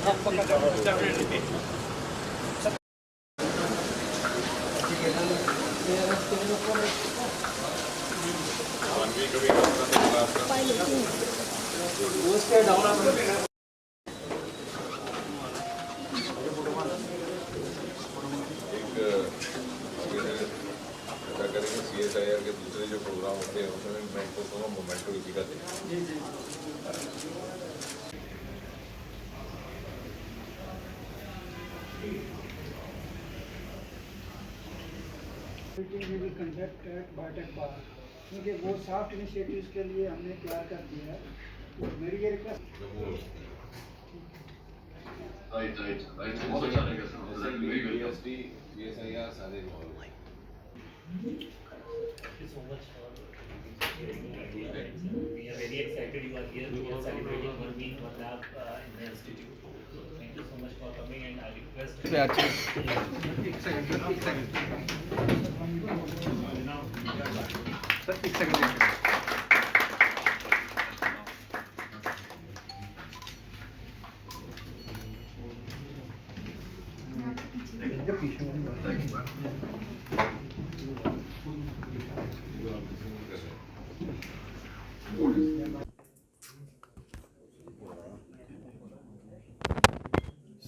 ऐसा करेंगे CSIR के दूसरे जो प्रोग्राम होते हैं उसमें मैं तो मोमेंटो किसी का दें। मीटिंग भी कंडक्ट एट बायोटेक पार्क, क्योंकि वो सॉफ्ट इनिशिएटिव्स के लिए हमने तैयार कर दिया है। तो मेरी ये रिक्वेस्ट बहुत अच्छा रहेगा सर। BST CSIR सारे Thank you so much for we are very excited you are here. We are celebrating 1 week, 1 lab in the institute. So thank you so much for coming, and I request.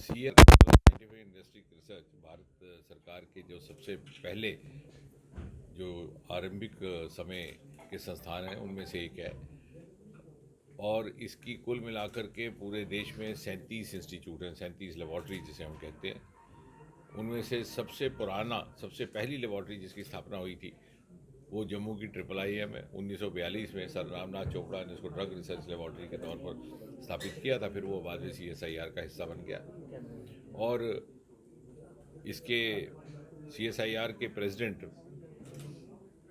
Scientific industry research Bharat सरकार के जो सबसे पहले जो आरंभिक समय के संस्थान हैं उनमें से एक है, और इसकी कुल मिलाकर के पूरे देश में 37 इंस्टीट्यूट हैं, 37 लेबॉर्ट्री जिसे हम कहते हैं। उनमें से सबसे पुराना, सबसे पहली लेबॉर्ट्री जिसकी स्थापना हुई थी वो जम्मू की IIIM है। 1942 में सर रामनाथ चोपड़ा ने इसको ड्रग रिसर्च लेबॉर्ट्री के तौर पर स्थापित किया था, फिर वो बाद में CSIR का हिस्सा बन गया। और इसके CSIR के प्रेसिडेंट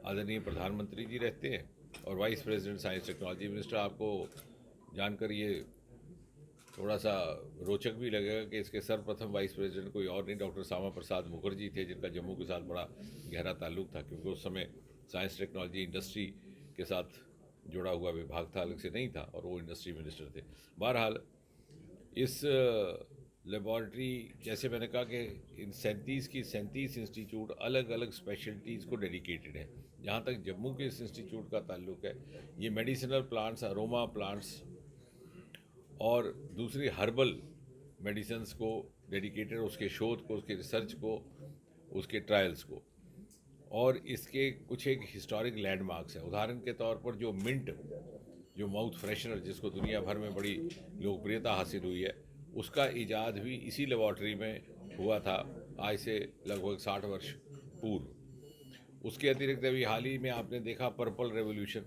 आदरणीय प्रधानमंत्री जी रहते हैं, और vice president science technology minister. आपको जानकर ये थोड़ा सा रोचक भी लगेगा कि इसके सर्वप्रथम वाइस प्रेसिडेंट कोई और नहीं, डॉक्टर श्यामा प्रसाद मुखर्जी थे, जिनका जम्मू के साथ बड़ा गहरा ताल्लुक था, क्योंकि उस समय साइंस टेक्नोलॉजी इंडस्ट्री के साथ जुड़ा हुआ विभाग था, अलग से नहीं था, और वो इंडस्ट्री मिनिस्टर थे। बहरहाल इस लेबॉर्ट्री, जैसे मैंने कहा कि इन 37 इंस्टीट्यूट अलग अलग स्पेशलिटीज़ को डेडिकेटेड है। जहाँ तक जम्मू के इस इंस्टीट्यूट का ताल्लुक है, ये मेडिसिनल प्लांट्स, अरोमा प्लांट्स और दूसरी हर्बल मेडिसिन्स को डेडिकेटेड, उसके शोध को, उसके रिसर्च को, उसके ट्रायल्स को। और इसके कुछ एक हिस्टोरिक लैंडमार्क्स हैं। उदाहरण के तौर पर जो मिंट, जो माउथ फ्रेशनर जिसको दुनिया भर में बड़ी लोकप्रियता हासिल हुई है, उसका ईजाद भी इसी लेबॉर्ट्री में हुआ था, आज से लगभग 60 वर्ष पूर्व। उसके अतिरिक्त अभी हाल ही में आपने देखा पर्पल रेवोल्यूशन,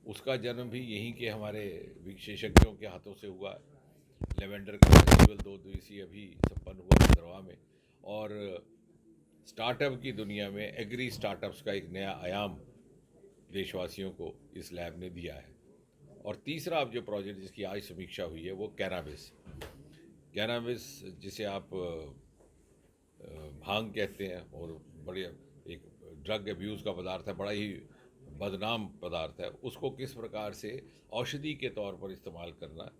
उसका जन्म भी यहीं के हमारे विशेषज्ञों के हाथों से हुआ। लेवेंडर का फेस्टिवल 2 दिवसीय अभी संपन्न हुआ भद्रवाह में। और स्टार्टअप की दुनिया में एग्री स्टार्टअप्स का एक नया आयाम देशवासियों को इस लैब ने दिया है। और तीसरा अब जो प्रोजेक्ट जिसकी आज समीक्षा हुई है वो कैनाबिस, जिसे आप भांग कहते हैं, और बड़े एक ड्रग अब्यूज़ का पदार्थ है, बड़ा ही बदनाम पदार्थ है। उसको किस प्रकार से औषधि के तौर पर इस्तेमाल करना,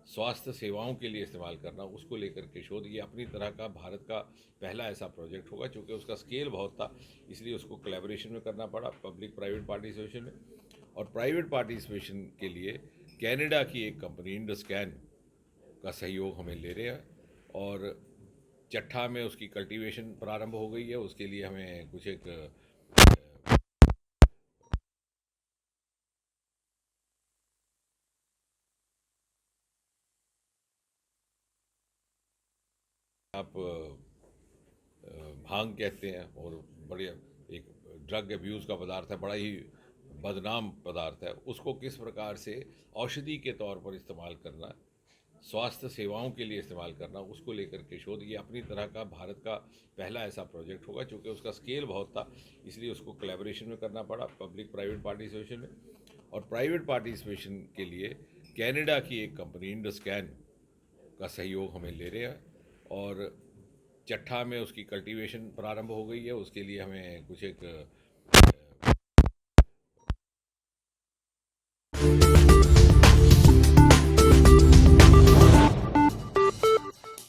स्वास्थ्य सेवाओं के लिए इस्तेमाल करना, उसको लेकर के शोध, ये अपनी तरह का भारत का पहला ऐसा प्रोजेक्ट होगा। चूँकि उसका स्केल बहुत था, इसलिए उसको कोलैबोरेशन में करना पड़ा, पब्लिक प्राइवेट पार्टिसिपेशन में। और प्राइवेट पार्टिसिपेशन के लिए कनाडा की एक कंपनी इंडस्कैन का सहयोग हमें ले रहे हैं, और चट्ठा में उसकी कल्टीवेशन प्रारंभ हो गई है। उसके लिए हमें कुछ एक आप भांग कहते हैं, और बड़े एक ड्रग अब्यूज़ का पदार्थ है, बड़ा ही बदनाम पदार्थ है। उसको किस प्रकार से औषधि के तौर पर इस्तेमाल करना, स्वास्थ्य सेवाओं के लिए इस्तेमाल करना, उसको लेकर के शोध, ये अपनी तरह का भारत का पहला ऐसा प्रोजेक्ट होगा। चूँकि उसका स्केल बहुत था, इसलिए उसको कोलैबोरेशन में करना पड़ा, पब्लिक प्राइवेट पार्टिसिपेशन में। और प्राइवेट पार्टिसिपेशन के लिए कनाडा की एक कंपनी इंडस्कैन का सहयोग हमें ले रहे हैं, और चट्ठा में उसकी कल्टीवेशन प्रारंभ हो गई है। उसके लिए हमें कुछ एक